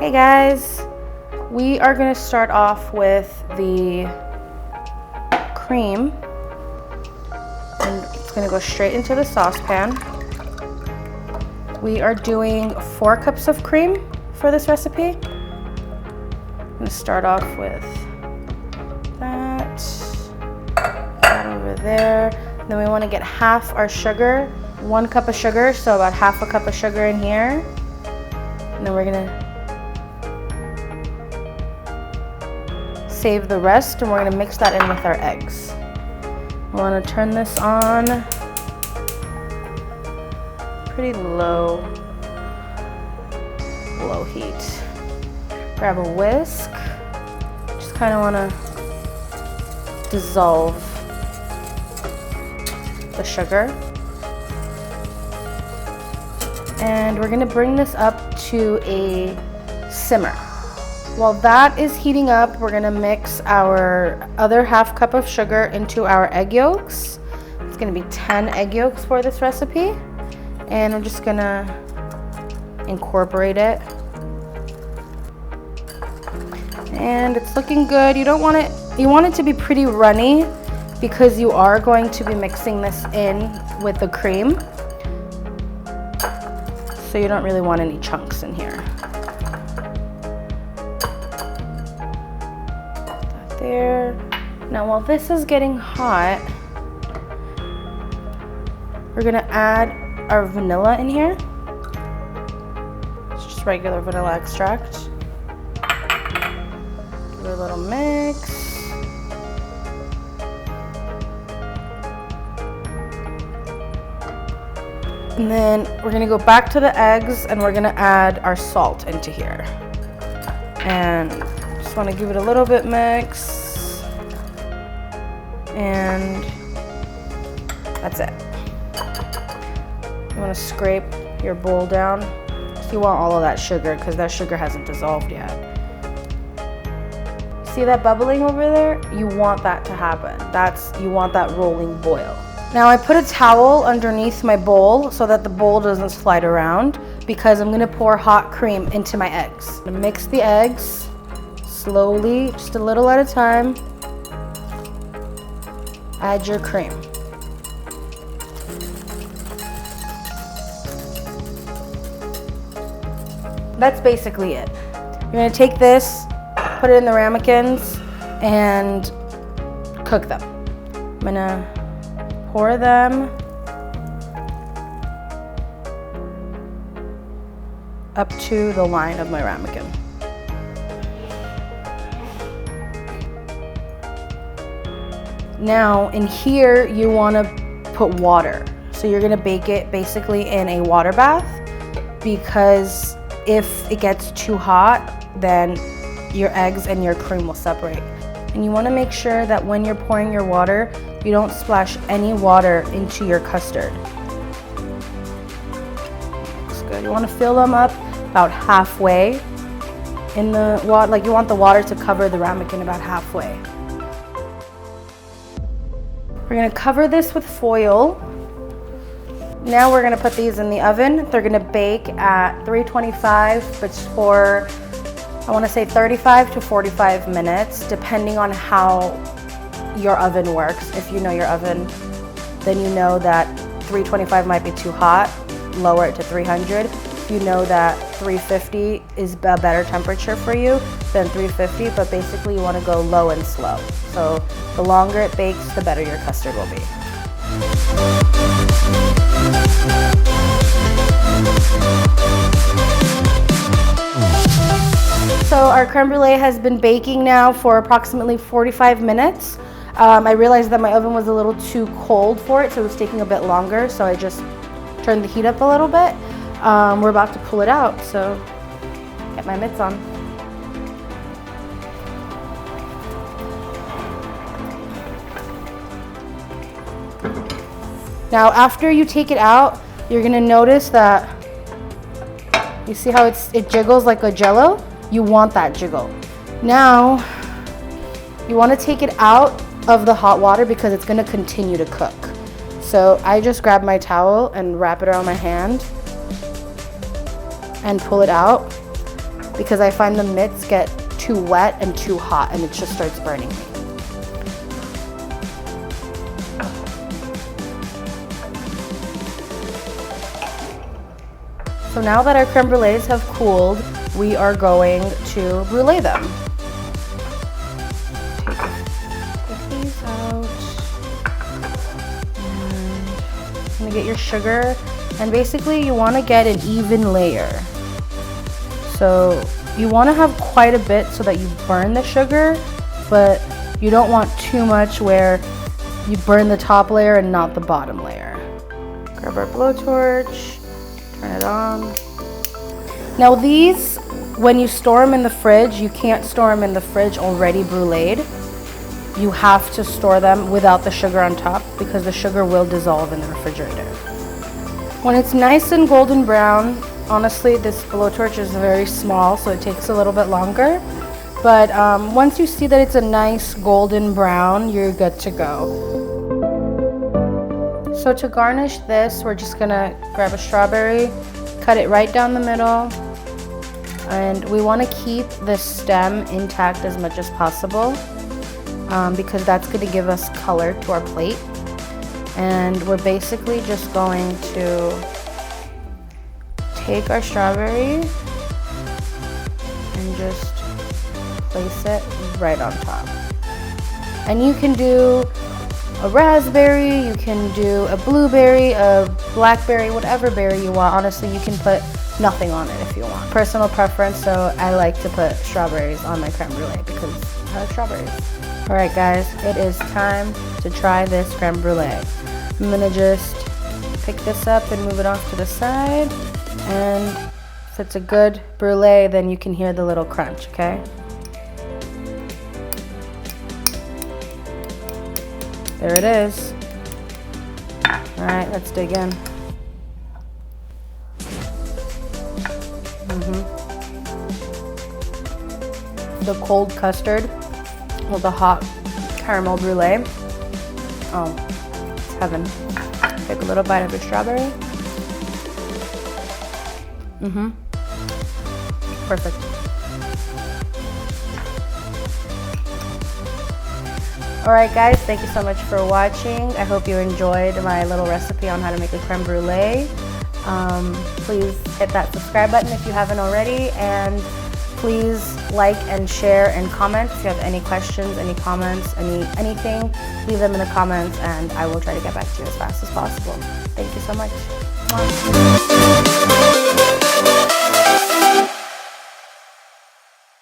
Hey guys, we are going to start off with the cream, and it's going to go straight into the saucepan. We are doing 4 cups of cream for this recipe. I'm going to start off with that over there. Then we want to get half our sugar, 1 cup of sugar, so about half a cup of sugar in here. And then we're going to save the rest, and we're going to mix that in with our eggs. We want to turn this on pretty low heat. Grab a whisk. Just kind of want to dissolve the sugar. And we're going to bring this up to a simmer. While that is heating up, we're gonna mix our other half cup of sugar into our egg yolks. It's gonna be 10 egg yolks for this recipe. And I'm just gonna incorporate it. And it's looking good. You want it to be pretty runny because you are going to be mixing this in with the cream. So you don't really want any chunks in here. There. Now while this is getting hot, we're gonna add our vanilla in here. It's just regular vanilla extract. Give it a little mix. And then we're gonna go back to the eggs and we're gonna add our salt into here. And just want to give it a little bit mix, and that's it. You want to scrape your bowl down. You want all of that sugar because that sugar hasn't dissolved yet. See that bubbling over there? You want that to happen. You want that rolling boil. Now I put a towel underneath my bowl so that the bowl doesn't slide around because I'm going to pour hot cream into my eggs. I'm going to mix the eggs slowly, just a little at a time. Add your cream. That's basically it. You're gonna take this, put it in the ramekins, and cook them. I'm gonna pour them up to the line of my ramekin. Now in here you want to put water. So you're going to bake it basically in a water bath because if it gets too hot, then your eggs and your cream will separate. And you want to make sure that when you're pouring your water, you don't splash any water into your custard. Looks good. You want to fill them up about halfway in the water, like you want the water to cover the ramekin about halfway. We're going to cover this with foil. Now we're going to put these in the oven. They're going to bake at 325, but for, I want to say 35 to 45 minutes, depending on how your oven works. If you know your oven, then you know that 325 might be too hot, lower it to 300. If you know that 350 is a better temperature for you, then 350, but basically you want to go low and slow. So the longer it bakes, the better your custard will be. So our crème brûlée has been baking now for approximately 45 minutes. I realized that my oven was a little too cold for it, so it was taking a bit longer, so I just turned the heat up a little bit. We're about to pull it out, so get my mitts on. Now after you take it out, you're gonna notice that, you see how it jiggles like a jello? You want that jiggle. Now, you wanna take it out of the hot water because it's gonna continue to cook. So I just grab my towel and wrap it around my hand and pull it out. because I find the mitts get too wet and too hot and it just starts burning me. So now that our creme brulees have cooled, we are going to brulee them. Take these out. And I'm gonna get your sugar. And basically you wanna get an even layer. So you wanna have quite a bit so that you burn the sugar, but you don't want too much where you burn the top layer and not the bottom layer. Grab our blowtorch. Turn it on. Now these, when you store them in the fridge, you can't store them in the fridge already bruleed. You have to store them without the sugar on top because the sugar will dissolve in the refrigerator. When it's nice and golden brown, honestly this blowtorch is very small so it takes a little bit longer. But once you see that it's a nice golden brown, you're good to go. So to garnish this, we're just gonna grab a strawberry, cut it right down the middle, and we wanna keep the stem intact as much as possible because that's gonna give us color to our plate. And we're basically just going to take our strawberry and just place it right on top. And you can do a raspberry, you can do a blueberry, a blackberry, whatever berry you want. Honestly, you can put nothing on it if you want. Personal preference, so I like to put strawberries on my creme brulee because I like strawberries. All right guys, it is time to try this creme brulee. I'm gonna just pick this up and move it off to the side. And if it's a good brulee, then you can hear the little crunch, okay? There it is. All right, let's dig in. The cold custard with the hot caramel brulee. Oh, it's heaven. Take a little bite of your strawberry. Perfect. Alright guys, thank you so much for watching. I hope you enjoyed my little recipe on how to make a creme brulee. Please hit that subscribe button if you haven't already, and please like and share and comment. If you have any questions, any comments, anything, leave them in the comments and I will try to get back to you as fast as possible. Thank you so much.